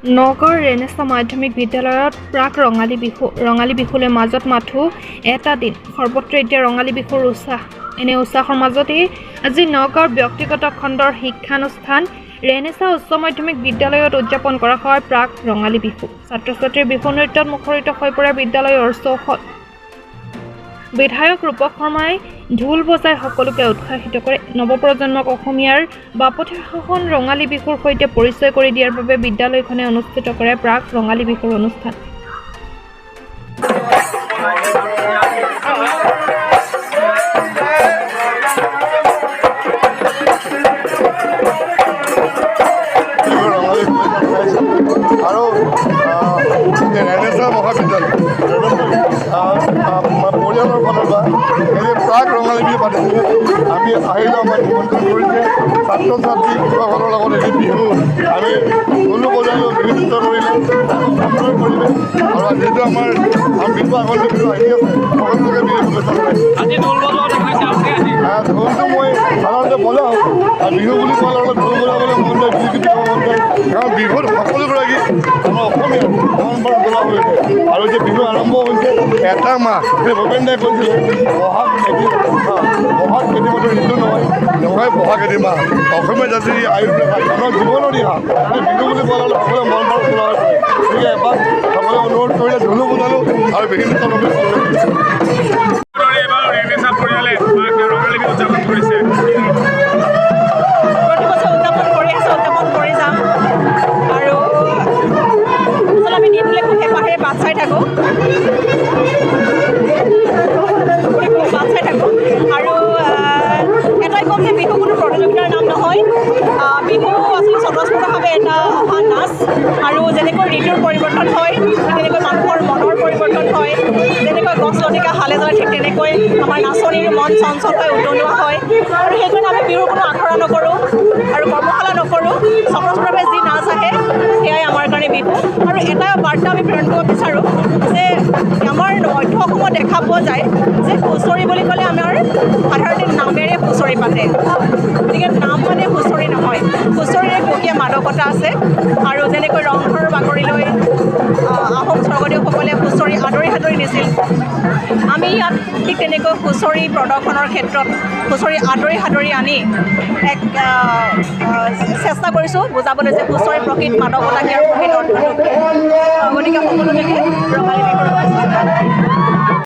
নগৰ ৰেনেছা মাধ্যমিক বিদ্যালয়ত প্ৰাক ৰঙালী বিহুলৈ মাজত মাথো এটা দিন সৰ্বত্ৰ এতিয়া ৰঙালী বিহুৰ উৎসাহ এনে উৎসাহৰ মাজতেই আজি নগৰ ব্যক্তিগত খণ্ডৰ শিক্ষানুষ্ঠান ৰেনেছা উচ্চ মাধ্যমিক বিদ্যালয়ত উদযাপন কৰা হয় প্ৰাক ৰঙালী বিহু ছাত্ৰ ছাত্ৰীৰ বিহু নৃত্যত মুখৰিত হৈ পৰে বিদ্যালয়ৰ চৌহদ বিধায়ক ৰূপক শৰ্মাই ঢোল বজাই সকলোকে উৎসাহিত কৰে নৱপ্ৰজন্মক অসমীয়াৰ বাপতি সাহোন ৰঙালী বিহুৰ সৈতে পৰিচয় কৰি দিয়াৰ বাবে বিদ্যালয়খনে অনুষ্ঠিত কৰে প্ৰাক ৰঙালী বিহুৰ অনুষ্ঠান আৰু ৰেনেছা মহাবিদ্যালয় পৰিয়ালৰ ফালৰ পৰা এই প্ৰাক ৰঙালী বিহু পাতিছিলে আমি আহিলোঁ আমাক নিমন্ত্ৰণ কৰিছে ছাত্ৰ ছাত্ৰী শিক্ষকসকলৰ লগত এই বিহু আমি ঢোলো বজালোঁ বিহু নৃত্য কৰিলে সুন্দৰ কৰিলে আৰু যিহেতু আমাৰ বিহু আগন্তুক বিহু আহি আছে সকলোকে বিহু শুভেচ্ছা ঢোলটো মই সাধাৰণতে বজাওঁ আৰু বিহু বুলি কোৱাৰ লগত ঢোল বজাবলৈ মন যায় বিহু গীত গাব মন যায় কাৰণ বিহুত সকলোগৰাকী আমাৰ অসমীয়া পৰম্পৰা বোলা হৈছে আৰু যে বিহু আৰম্ভ হৈছে এটা মাহ সেই ভূপেন দাই কৈছিলে বহাগ খেতি মাত্ৰ ঋতু নহয় বহাগ খেতি মাহ অসমীয়া জাতিৰ আয়ুৰ ৰেখা আমাৰ জীৱনৰ দিহা বিহু বুলি কোৱাৰ লগে সকলোৱে মন প্ৰাণ খোলা হৈ পৰে গতিকে এপাক সকলোৱে অনুৰোধ কৰিলে ঢোলো বজালোঁ আৰু বিভিন্ন আৰু যেনেকৈ ঋতুৰ পৰিৱৰ্তন হয় তেনেকৈ মানুহৰ মনৰ পৰিৱৰ্তন হয় যেনেকৈ গছ লতিকা হালে জ্বলে ঠিক তেনেকৈ আমাৰ নাচনীৰ মন চঞ্চল হৈ উতলোৱা হয় আৰু সেইকাৰণে আমি বিহুৰ কোনো আখৰা নকৰোঁ আৰু কৰ্মশালা নকৰোঁ স্বতঃস্ফূৰ্তভাৱে যি নাচ আহে সেয়াই আমাৰ কাৰণে বিহু আৰু এটা বাৰ্তা আমি প্ৰেৰণ কৰিব বিচাৰোঁ যে আমাৰ মধ্য অসমত দেখা পোৱা যায় যে হুঁচৰি বুলি ক'লে আমাৰ সাধাৰণতে নামেৰে হুঁচৰি পাতে গতিকে নাম মানে হুঁচৰি নহয় হুঁচৰিৰে সুকীয়া মাদকতা আছে আৰু যেনেকৈ ৰংঘৰৰ বাকৰিলৈ আহোম স্বৰ্গদেউসকলে হুঁচৰি আদৰি সাদৰি নিছিল আমি ইয়াত ঠিক তেনেকৈ হুঁচৰি প্ৰদৰ্শনৰ ক্ষেত্ৰত হুঁচৰি আদৰি সাদৰি আনি এক চেষ্টা কৰিছোঁ বুজাবলৈ যে হুঁচৰি প্ৰকৃত মাদকতা কি আৰু প্ৰকৃত অৰ্থ গতিকে সকলোকে ৰঙালী বিহুৰ